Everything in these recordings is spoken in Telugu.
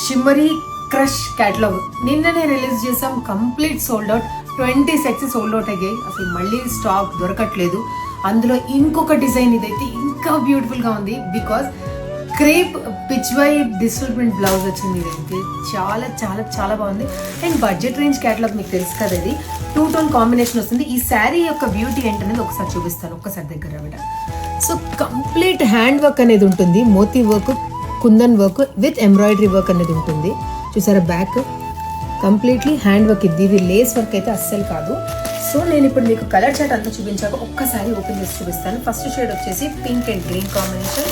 షిమ్మరీ క్రష్ క్యాటలాగ్ నిన్ననే రిలీజ్ చేసాం. Complete sold out. 20 sets sold out అయ్యాయి. అసలు మళ్ళీ స్టాక్ దొరకట్లేదు. అందులో ఇంకొక డిజైన్ ఇదైతే ఇంకా బ్యూటిఫుల్గా ఉంది. బికాస్ క్రేప్ పిచ్ వై డిజిటల్ ప్రింట్ బ్లౌజ్ వచ్చింది. ఇదైతే చాలా చాలా చాలా బాగుంది. అండ్ బడ్జెట్ రేంజ్ క్యాటలాగ్ మీకు తెలుసు కదా, ఇది 2 టోన్ కాంబినేషన్ వస్తుంది. ఈ శారీ యొక్క బ్యూటీ ఏంటనేది ఒకసారి చూపిస్తాను. ఒక్కసారి దగ్గర రావడం. సో కంప్లీట్ హ్యాండ్ వర్క్ అనేది ఉంటుంది. Moti work, kundan work with embroidery work అనేది ఉంటుంది. చూసారా, బ్యాక్ కంప్లీట్లీ హ్యాండ్ వర్క్. ఇది లేస్ వర్క్ అయితే అస్సలు కాదు. సో నేను ఇప్పుడు మీకు కలర్ చార్ట్ అంతా చూపించాక ఒక్కసారి ఓపెన్ చేసి చూపిస్తాను. ఫస్ట్ షేడ్ వచ్చేసి పింక్ అండ్ గ్రీన్ కాంబినేషన్.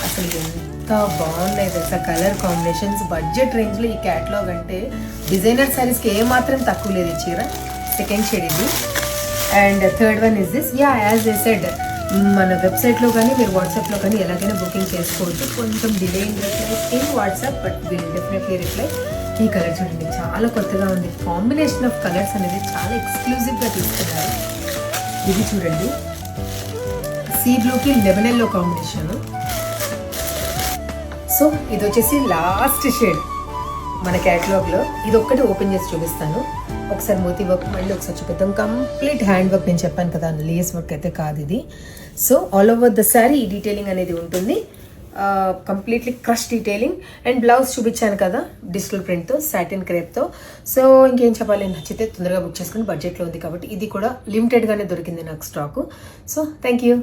అసలు ఎంత బాగున్నాయి తెలుసా కలర్ కాంబినేషన్స్. బడ్జెట్ రేంజ్లో ఈ క్యాటలాగ్ అంటే డిజైనర్ శారీస్కి ఏమాత్రం తక్కువ లేదు ఈ చీర. సెకండ్ షేడ్ ఇది. And third one is this. As a said, మన వెబ్సైట్లో కానీ మీరు వాట్సాప్లో కానీ ఎలాగైనా బుకింగ్ చేసుకోవచ్చు. కొంచెం delay in reply in WhatsApp, but will definitely reply. ఈ కలర్ చూడండి, చాలా కొత్తగా ఉంది. కాంబినేషన్ ఆఫ్ కలర్స్ అనేది చాలా ఎక్స్క్లూజివ్గా తీసుకున్నారు. ఇది చూడండి, సీ బ్లూకి లెమన్ ఎల్లో కాంబినేషన్. సో ఇది వచ్చేసి లాస్ట్ షేడ్ మన క్యాటలాగ్లో. ఇది ఒక్కటి ఓపెన్ చేసి చూపిస్తాను. ఒకసారి మోతీ వర్క్ మళ్ళీ ఒకసారి చూపిద్దాం. కంప్లీట్ హ్యాండ్ వర్క్, నేను చెప్పాను కదా లేస్ వర్క్ అయితే కాదు ఇది. So all over the sari ఈ డీటెయిలింగ్ అనేది ఉంటుంది. Completely crush detailing. And blouse చూపించాను కదా డిజిటల్ ప్రింట్తో, సాటిన్ క్రేప్తో. సో ఇంకేం చెప్పాలి, నచ్చితే తొందరగా బుక్ చేసుకుని. బడ్జెట్లో ఉంది కాబట్టి ఇది కూడా లిమిటెడ్గానే దొరికింది నాకు స్టాకు. So thank you.